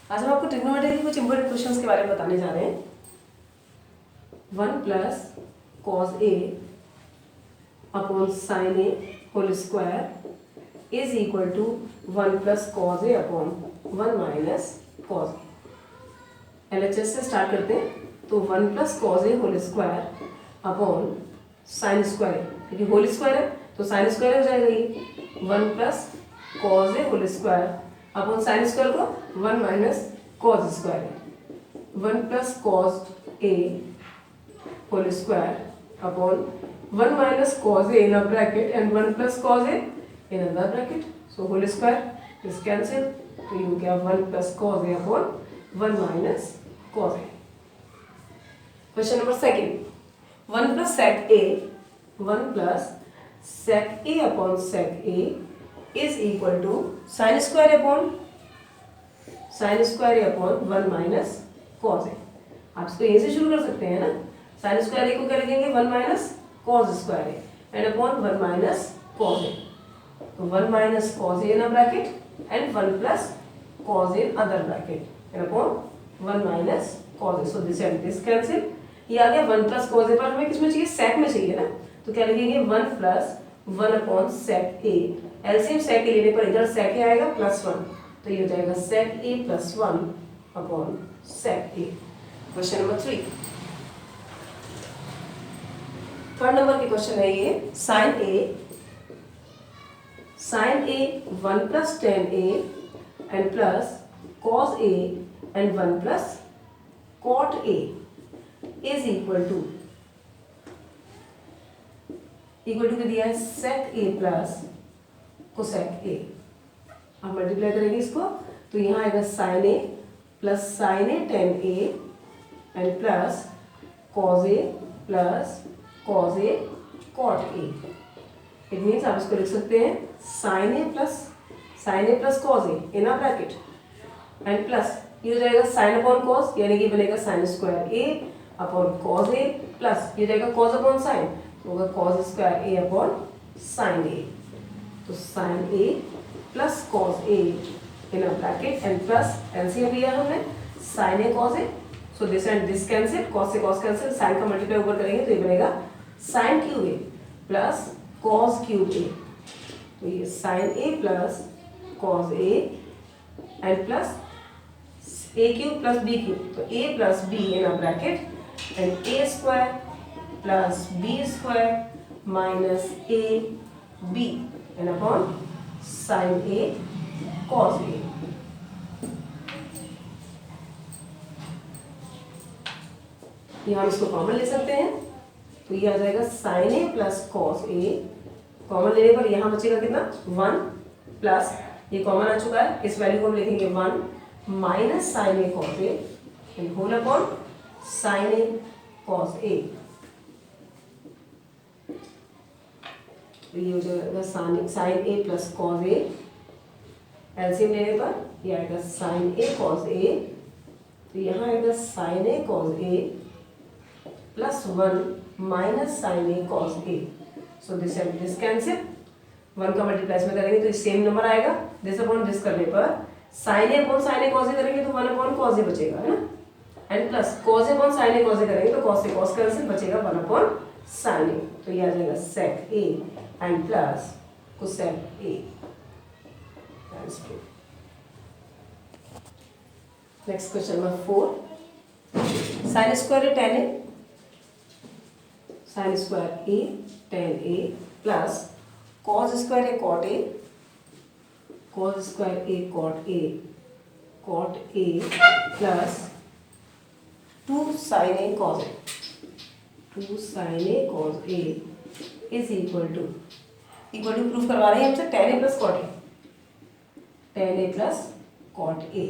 आज हम आपको ट्रिग्नोमेट्री के कुछ इंपॉर्टेंट क्वेश्चंस के बारे में बताने जा रहे हैं। 1 plus cos A upon sin A whole square is equal to 1 plus cos A upon 1 minus cos A. LHS से स्टार्ट करते हैं। तो 1 plus cos A whole square upon sin square A, क्योंकि होल स्क्वायर है तो sine square हो जाएगा ये 1 plus cos A whole square upon sin square को 1 माइनस कॉस स्क्वायर है। 1 plus cos A whole square upon 1 minus cos A in a bracket and 1 plus cos A in other bracket. So whole square is cancel, तो यू क्या 1 plus cos A upon 1 minus cos A. Question number second, 1 plus sec a 1 plus sec a upon sec a is equal to sin square upon sin square upon 1 minus cos A. आप इसको यहीं से शुरू कर सकते हैं ना। Sign square ए को क्या लिखेंगे 1 minus cos square A and upon 1 minus cos A. तो 1 minus cos A in a bracket and 1 plus cos A in other bracket and upon 1 minus cos A. So this and this cancel. ये आ गया 1 plus cos ए, पर हमें किसमें चाहिए सेक में चाहिए ना, तो क्या लिखेंगे 1 प्लस 1 अपॉन सेक ए। एलसीएम सेक ए लेने पर इधर सेक ए आएगा प्लस 1, तो ये हो जाएगा sec a plus 1 upon sec a. Question number 3, third number के क्वेश्चन है ये। Sin a 1 plus tan a and plus cos A and 1 plus cot a is equal to दिया है सेक ए प्लस कोसेक ए। अब multiply करेंगे इसको, तो यहाँ आएगा sin A plus sin a tan a and plus cos A plus cos a cot a. It means आप इसको लिख सकते हैं sin A plus cos A in a bracket and plus ये हो जाएगा साइन अपॉन कॉस, यानी कि बनेगा sin square a upon cos A plus ये जाएगा कॉस अपॉन साइन, तो होगा cos square a upon sin ए। तो sin A plus cos A in a bracket and plus LCM लिया हमने sin A cos A. So this and this cancel, cos से cos cancel, sin का multiply ऊपर करेंगे तो ये बनेगा sin cube A plus cos cube A. तो ये sin A plus cos A and plus A cube plus B cube, तो A plus B in a bracket and a square plus b square minus a b and upon sin a cos a। यहाँ इसको common ले सकते हैं, तो ये आ जाएगा sin a plus cos a। Common लेने पर यहाँ बचेगा कितना 1 प्लस ये कॉमन आ चुका है, इस वैल्यू को हम लिखेंगे 1 minus sin a cos a and whole upon sin A cos A. ये हो जाएगा साइन ए प्लस कॉस ए। एलसीएम लेने पर ये आएगा साइन ए कॉस ए, तो यहाँ आएगा sin A cos A plus 1 minus sin A cos A. So this and this cancel, 1 का मल्टीप्लाई में करेंगे तो सेम नंबर आएगा। दिस अपॉन दिस करने पर sin A upon sin A cos A करेंगे तो 1 अपॉन कॉस ए बचेगा, है ना, and plus cos A upon sin A cos A करेंगे तो कॉस से कॉस कैंसिल, बचेगा 1 अपॉन साइन ए। तो ये आ जाएगा sec A and plus cosec A. Next question number 4, sin square A tan A, sin square A tan A plus cos square A cot A, cos square A cot A plus 2 sin a cos a, 2 sin a cos a is equal to proof करवा रहे हैं हमसे tan a plus cot a, tan a plus cot a.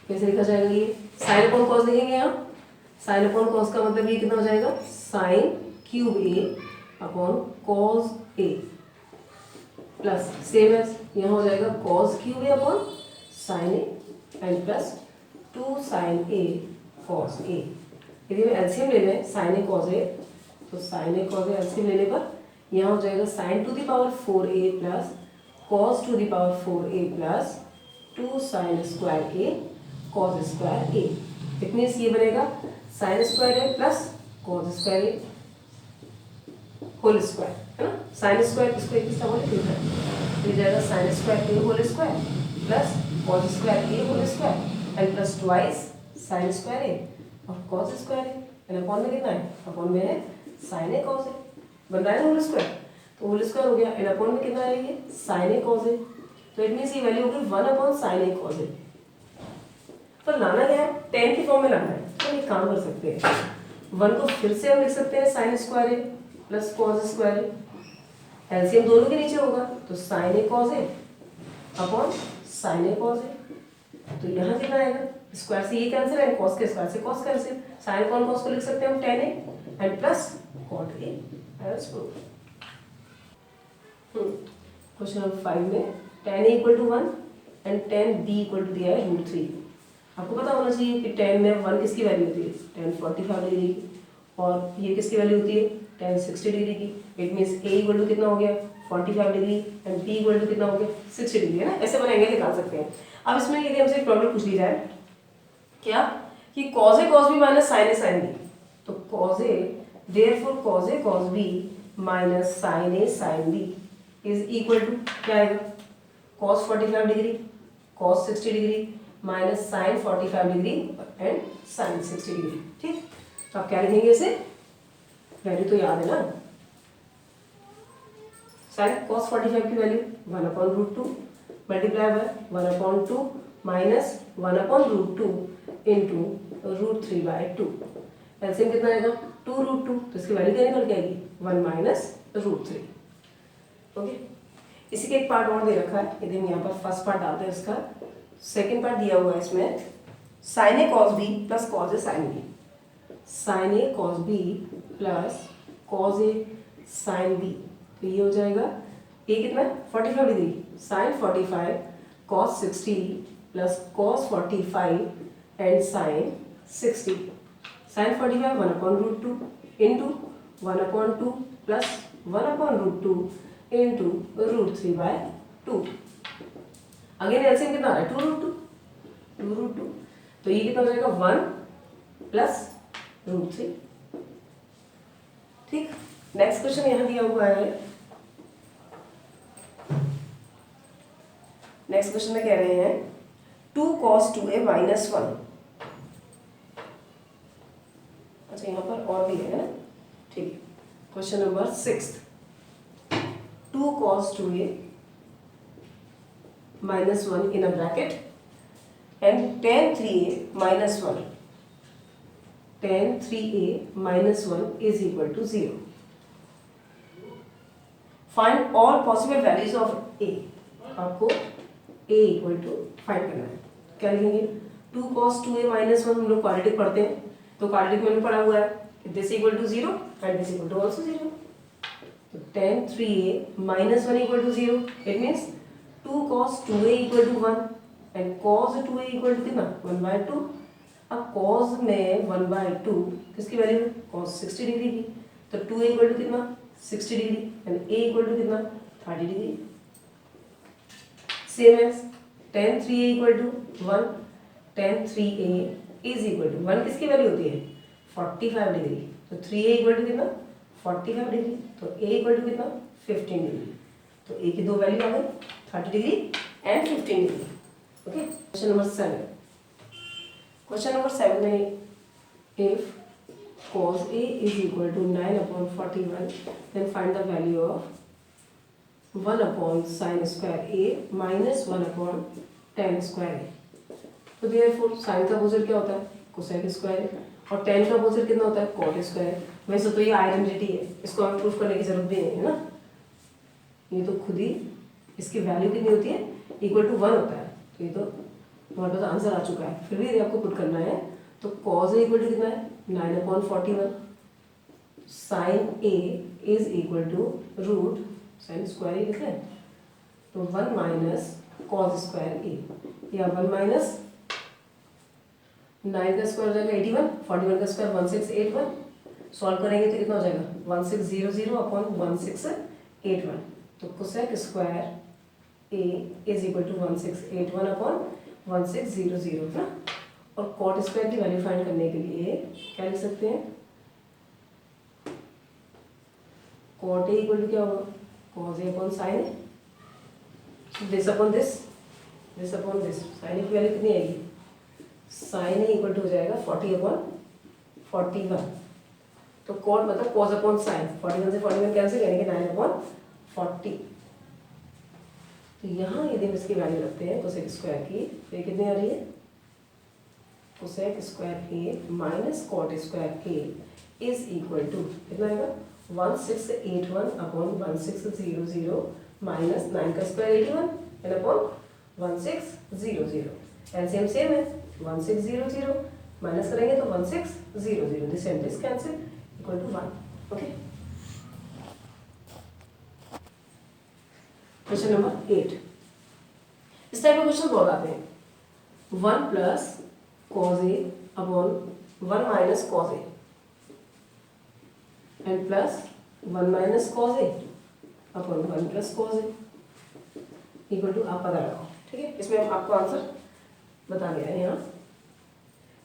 कैसे लिखा जाएगा ये sign upon cos लिखेंगे यहाँ। साइन अपॉन कॉस का मतलब ये कितना हो जाएगा साइन क्यूब ए अपॉन कॉस ए प्लस सेम एज यहाँ हो जाएगा cos cube A upon sin A and plus 2 sin a cos a। यदि हम एलसीएम ले लें sin a cos a, तो sin a cos a LCM लेने पर यहाँ हो जाएगा sin to the power 4a plus cos to the power 4a plus 2 sin square a cos square a. It means ये बनेगा sin square a plus cos square A whole square, है ना। Sine square इसको एक हिस्सा बोले तो जाएगा sin square A whole square plus cos square A whole square and plus twice sin square A और कॉस स्क्वायर ए। अपॉन में कितना है, अपॉन में है साइन ए कॉस ए, बन रहा है होल स्क्वायर, तो होल स्क्वायर हो गया। एंड अपॉन में कितना है ये साइन ए कॉस ए, तो इट मीन्स ये वैल्यू होगी 1 अपॉन साइन ए कॉस ए। पर लाना क्या है, टेन की फॉर्म में लाना है। तो एक काम कर सकते हैं, 1 को फिर से हम लिख सकते हैं sign square a plus cos square A, LCM दोनों के नीचे होगा तो sin A cos A upon sin A cos A. तो यहाँ कितना आएगा, स्क्वायर से ये कैंसिल है, कॉस के स्क्वायर से cos cancel, sin con cos को लिख सकते हैं हम tan a and plus cot a as proof. Question number 5 में tan a equal to 1 and tan b equal to दिया है √3। आपको पता होना चाहिए कि tan में 1 किसकी वैल्यू होती है, tan 45 डिग्री की, और ये किसकी वैल्यू होती है tan 60 डिग्री की। It means a equal to कितना हो गया 45 degree and b equal to कितना हो गया 60 डिग्री, है ना। ऐसे बनाएंगे, निकाल सकते हैं। अब इसमें यदि हमसे एक प्रॉब्लम पूछ ली जाए क्या कि cos a cos b minus sin a sin b, तो cos a therefore cos a cos b minus sin a sin b is equal to क्या आएगा, cos 45 degree cos 60 degree minus sin 45 degree and sin 60 degree. ठीक, तो आप क्या लिखेंगे इसे, value तो याद है ना, sin cos 45 की value 1/√2 multiply by 1/2 minus 1/√2 into √3/2। LCM कितना आएगा 2√2, तो इसकी वैल्यू क्या निकल के आएगी 1 माइनस √3। ओके, इसी के एक पार्ट और दे रखा है, यदि हम यहाँ पर फर्स्ट पार्ट डालते हैं इसका, सेकेंड पार्ट दिया हुआ है इसमें sin a cos b plus cos a sin b, sin a cos b plus cos a sin b, तो ये हो जाएगा ये कितना 45 degree sin 45 cos 60 plus cos 45 and sin 60। sin 45 1/√2 into 1/2 plus 1/√2 into √3/2। Again LCM कितना आ रहा है 2√2, तो ये कितना हो जाएगा 1 प्लस √3। ठीक, नेक्स्ट क्वेश्चन यहाँ दिया हुआ है। नेक्स्ट क्वेश्चन में कह रहे हैं 2 cos 2a माइनस 1। अच्छा, यहाँ पर और भी है ना। ठीक, question number 6, 2 cos 2a minus 1 in a bracket and tan 3a minus 1. Tan 3a minus 1 is equal to 0. Find all possible values of a. आपको a equal to फाइंड करना है। क्या लिखेंगे 2 cos 2a minus 1, हम लोग quadratic पढ़ते हैं, तो क्वाड्रेटिक में पढ़ा हुआ है this equal to 0 and this equal to also 0। तो tan 3a minus 1 equal to 0, it means 2 cos 2a equal to 1 and cos 2a equal to कितना 1/2। अब cos में 1/2 किसकी वैल्यू है cos 60 डिग्री की, तो 2a equal to कितना 60 degree and a equal to कितना 30 degree. Same as tan 3a equal to 1, tan 3a is equal to 1 किसकी वैल्यू होती है 45 डिग्री, तो 3a equal to कितना 45 डिग्री, तो a equal to कितना 15 डिग्री। तो a की दो वैल्यू आ गई 30 degree and 15 degree. Okay, question number 7। Question number 7 में if cos a is equal to 9/41 then find the value of 1 sin square a minus 1 tan square a। तो therefore sin का opposite क्या होता है cosec square और tan का opposite कितना होता है cot स्क्वायर। वैसे तो ये आइडेंटिटी है, इसको हमें प्रूफ करने की जरूरत भी नहीं है ना, ये तो खुद ही इसकी वैल्यू कितनी होती है इक्वल टू 1 होता है। तो ये तो हमारे पास आंसर आ चुका है, फिर भी यदि आपको पुट करना है तो cos a इक्वल टू कितना है 9/41, sin a is equal to root sin square लिख रहे हैं, तो 1 माइनस cos स्क्वायर a, या 1 माइनस 9 का स्क्वायर हो जाएगा 81, 41 का स्क्वायर 1681, सॉल्व करेंगे तो कितना हो जाएगा 1600 अपॉन 1681, तो cosec square a is equal to 1681 upon 1600 है ना। और कॉट स्क्वायर की वैल्यू फाइंड करने के लिए क्या लिख सकते हैं, कॉट ए इक्वल टू क्या होगा, cos A upon sin A, this upon this, this upon this, sin A की वैल्यू कितनी आएगी, साइन ए इक्वल टू हो जाएगा 40 अपॉन 41। तो कॉट मतलब कॉस अपॉन साइन, 41 से 41 कैंसिल करेंगे, 9 अपॉन 40। तो यहाँ यदि हम इसकी वैल्यू रखते हैं कोसेक स्क्वायर की, तो ये कितनी आ रही है, cosec square A minus cot square a is equal to कितना आएगा, 1681 अपॉन 1600 माइनस 9 का square 81 and upon 1600। LCM same है, 1600 माइनस करेंगे तो 1600, this and this cancel equal to 1। Okay, question number 8। इस टाइप के क्वेश्चन बहुत आते हैं। 1 plus cos A upon 1 minus cos A and plus 1 minus cos A upon 1 plus cos a equal to, आप पता लगाओ। ठीक है, इसमें हम आपको आंसर बता गया है।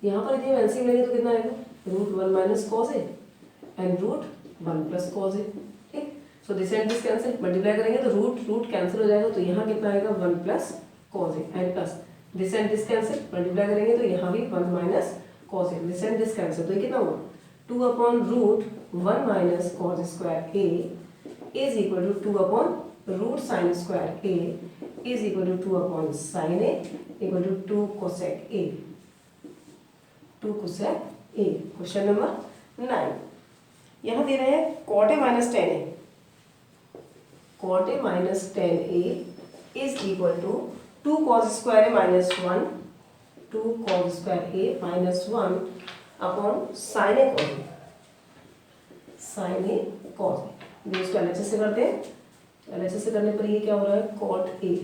यहाँ पर यदि हम एलसीएम लेंगे तो कितना आएगा, root 1 minus cos A and root 1 plus cos A. ठीक, so this and this cancel, multiply करेंगे तो रूट कैंसिल हो जाएगा, तो यहाँ कितना आएगा 1 plus cos A and plus this and this cancel, multiply करेंगे तो यहाँ भी 1 minus cos a, this and this cancel, तो ये कितना हुआ 2 upon root 1 minus cos square a is equal to 2 upon root sin square a is equal to 2 upon sin a equal to 2 cosec a, 2 cosec a. Question number 9, यहाँ दे रहे हैं cot A minus 10a, cot A minus 10a is equal to 2 cos square A minus 1, 2 cos square A minus 1 upon sin A cos A, sin A cos A. इसको LHS से करते हैं, LHS से करने पर ये क्या हो रहा है, cot a,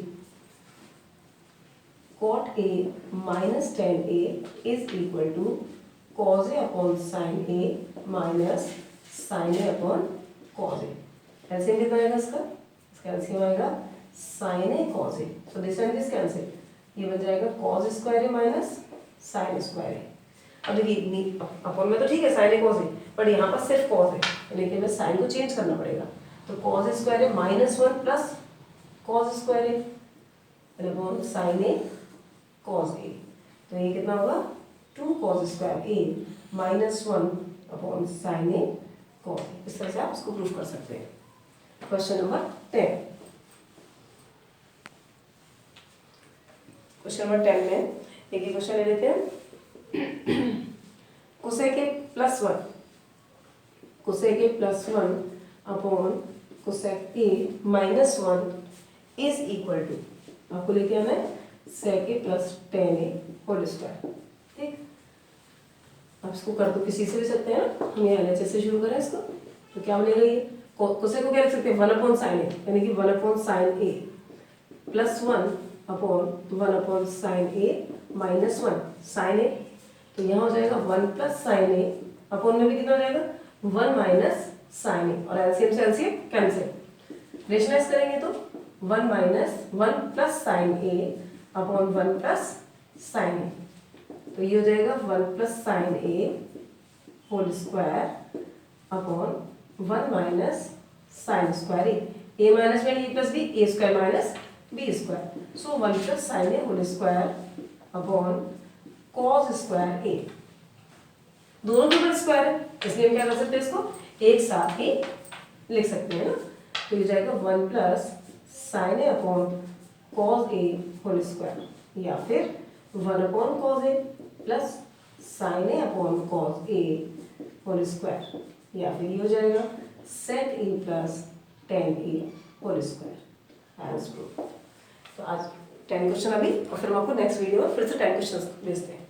cot A minus 10a is equal to cos A upon sin a minus sin A upon cos A. LCM कितना आएगा इसका, इसका एलसीएम आएगा sin A cos A, so this and this cancel, ये बन जाएगा cos square A minus sin square a. अब देखिए अपॉन में तो ठीक है sin A cos a, but यहाँ पर सिर्फ कॉस है, यानी कि हमें साइन को चेंज करना पड़ेगा, तो cos square A minus 1 plus cos square a upon sin A cos A, तो ये कितना होगा 2 कॉस स्क्वायर ए माइनस 1 अपॉन साइन ए कॉस ए। इस तरह से आप इसको प्रूव कर सकते हैं। क्वेश्चन नंबर 10, क्वेश्चन नंबर 10 में एक ही क्वेश्चन ले लेते हैं। Cosec a plus 1, cosec a plus 1 upon cosec a minus 1 is equal to, आपको लेके आना है sec a plus 10a whole square. ठीक, आप इसको कर दो किसी से भी सकते हैं ना, हम यहाँ एलएचएस से शुरू करें इसको, तो क्या बनेगा ये, कोसेक को क्या लिख सकते हैं 1 अपॉन साइन ए, यानी कि 1 upon sin A plus 1 upon 1 upon sin a minus 1 sign ए, तो यहाँ हो जाएगा 1 प्लस साइन ए, अपॉन में भी कितना हो जाएगा 1 माइनस साइन ए, और एलसीएम से एलसीएम कैंसिल, रेशनलाइज करेंगे तो 1 माइनस 1 प्लस साइन ए अपॉन 1 प्लस साइन ए, तो ये हो जाएगा 1 plus sin A whole square upon 1 minus sin square A minus में A plus B, A square minus B square, so 1 plus sin A whole square upon cos square A, दोनों के ऊपर square है इसलिए हम क्या कर सकते हैं, इसको एक साथ ही लिख सकते हैं ना, तो ये जाएगा 1 plus sin A upon cos A whole square, या फिर 1 upon cos A plus sin A upon cos A whole square, या फिर ये हो जाएगा sec a plus tan A whole square as proof. तो आज 10 क्वेश्चन अभी, और फिर हम आपको नेक्स्ट वीडियो में फिर से 10 क्वेश्चन भेजते हैं।